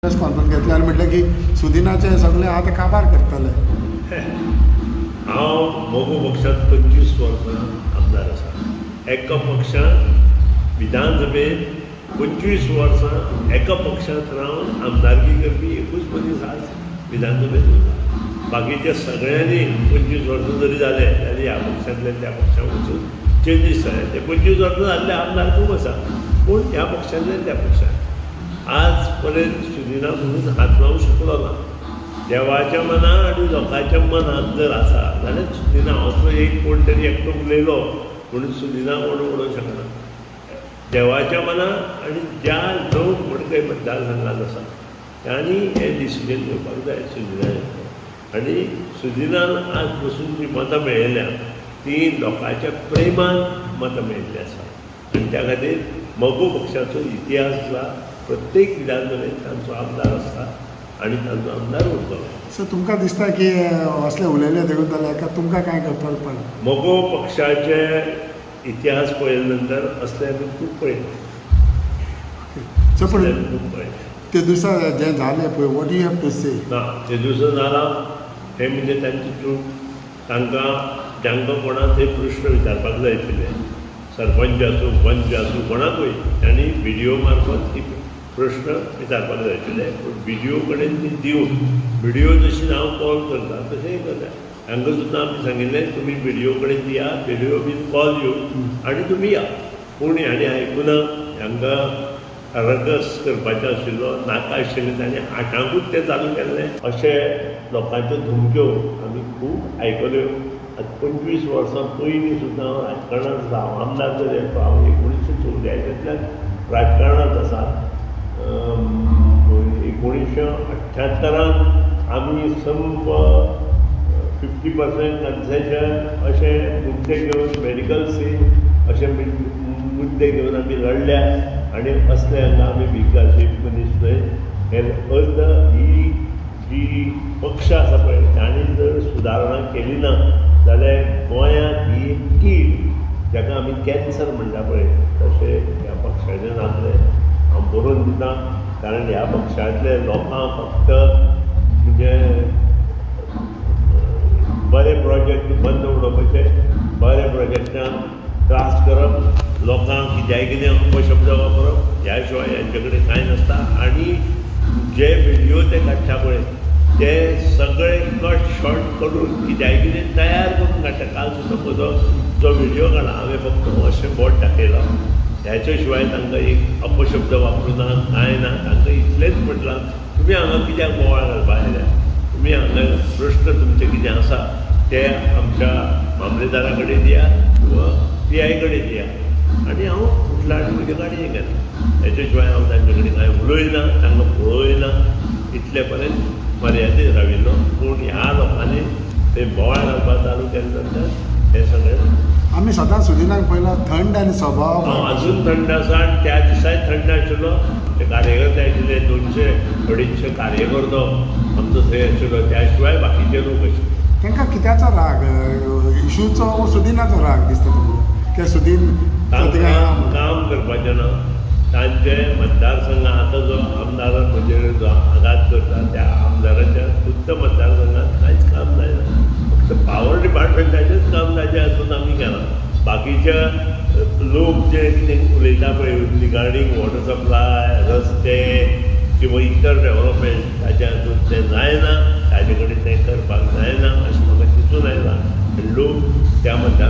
Press conference घेतली आनी म्हटलें की सुदिनाचे सगळे आतां काबार करतले. हांव मोगो पक्षांत 25 वर्सां आमदार आसा. एका पक्षान विधानसभेत 25 वर्सां एका पक्षांत रावन आमदारकी करपी एकूच मनीस आज विधानसभेत उरला. बाकीच्या सगळ्यांनी 25 वर्सां जरी जाले जाल्यार ह्या पक्षांतल्यान त्या पक्षांत वचून चेंजीस जाले. ते 25 वर्सां जाल्ले आमदार खूब आसा, पूण ह्या पक्षांतल्यान त्या पक्षांत आज पर्यंत सुदिना म्हणून हात लावंक शकलो ना. देवाच्या मनात आनी लोकांच्या मनात जर आसा जाल्यार सुदिना असो एक कोण तरी एकटो उलयलो म्हणून सुदिना कोण उडोवंक शकना. देवाच्या मनात आनी ज्या 9 मडकय मतदारसंघात आसा त्यांनी हे डिसिजन घेवपाक जाय सुदिनाचें. आनी सुदिनान आज बसून जी मतां मेळयल्या ती लोकांच्या प्रेमान मतां मेळिल्लीं आसा. आनी त्या खातीर मोगो पक्षाचो इतिहास आसा. प्रत्येक विधानसभेत तांचो आमदार आसता आनी तांचो आमदार उरतलो. सो तुमकां दिसता की असले उलयले देऊन जाल्यार काय तुमकां कांय करपाक पडना? मोगो पक्षाचे इतिहास पळयले नंतर असले आमी खूब पळयले. सो पूण खूब पळयले. ते दिसा जें जालें पळय, वॉट यू हॅव टू से? ना, ते दिसा जालां हें म्हणजे तांची चूक. तांकां जांकां कोणाक थंय प्रश्न विचारपाक जाय आशिल्ले, सरपंच आसूं पंच आसूं कोणाकूय, तांणी व्हिडियो मार्फत ती प्रश्न विचारपाक जाय आशिल्ले. पूण व्हिडियो कडेन ती दिवन व्हिडियो जशी हांव कॉल करता तशेंय करता. हांकां सुद्दां आमी सांगिल्लें तुमी व्हिडियो कडेन दिया, व्हिडियो बीन कॉल दिवन आनी तुमी या. पूण हांणी आयकुना. हांकां रगस करपाचो आशिल्लो, नाका आशिल्लें. तांणी 8ंकूच तें चालू केल्लें. अशें लोकांच्यो धमक्यो आमी खूब आयकल्यो. आतां 25 वर्सां पयलीं सुद्दां हांव राजकारणांत आसा. हांव आमदार जरी आसलो, हांव 1984 राजकारणांत आसा. 1978 आमी संप 50% कन्सेशन अशें मुद्दे घेवन मेडिकल सीट अशे मुद्दे घेवन आमी लढल्या आनी असले हांगा आमी विकासीत मनीस थंय हे अर्थ ही जी पक्ष आसा पळय तांणी जर सुदारणा केली ना जाल्यार गोंयांत ही एक कीड जाका आमी कॅन्सर म्हणटा पळय तशें ह्या पक्षाचें जातलें. हांव बरोवन दिता. कारण ह्या पक्षांतले लोकांक फक्त म्हणजे बरे प्रोजेक्ट बंद उडोवपाचे, बरे प्रोजेक्टांक त्रास करप, लोकांक जाय कितें अपशब्द वापरप, ह्या शिवाय हांचे कडेन कांय नासता. आनी जे व्हिडियो ते काडटा पळय ते सगळे कट शॉर्ट करून जाय कितें तयार करून काडटा. काल सुद्दां म्हजो जो व्हिडियो काडला हांवें फक्त अशें बोट दाखयला. ह्याच्या शिवाय तांकां एक अपशब्द वापरूना, कांय ना. तांकां इतलेंच म्हटलां तुमी हांगा कित्याक बोवाळ घालपाक आयल्या, तुमी हांगा प्रश्न तुमचे कितें आसा ते आमच्या मामलेदारा कडेन दिया किंवा PI कडेन दिया. आनी हांव फुटला आनी म्हजे गाडयेक गेलो. हेच्या शिवाय हांव तांचे कडेन कांय उलयना, तांकां पळयना. इतले पर्यंत मर्यादेत राविल्लो. पूण ह्या लोकांनी ते बोवाळ घालपाक चालू केले नंतर हे सगळें आमी सदां सुदिनाक पळयला थंड आनी स्वभाव अजून थंड आसा. आनी त्या दिसाय थंड आशिल्लो. ते कार्यकर्ते आशिल्ले 200-250 कार्यकर्तो आमचो थंय आशिल्लो. त्या शिवाय बाकीचे लोक आशिल्ले. तांकां कित्याचो राग? इशूचो वो सुदिनाचो राग दिसता तुमकां? की सुदीन काम करपाचें ना. तांचे मतदारसंघात आतां जो आमदारान म्हणजे जो आघात करता त्या आमदाराच्या खुद्द मतदारसंघात कांयच काम जायना. फक्त पावर डिपार्टमेंटाचेंच काम ताचे हातूंत आमी केलां. बाकीच्या लोक जे कितें उलयता पळय रिगार्डींग वॉटर सप्लाय, रस्ते किंवा इतर डेव्हलपमेंट ताच्या हातूंत तें जायना. ताजे कडेन तें करपाक जायना अशें म्हाका दिसून आयलां. लोक त्या मतदार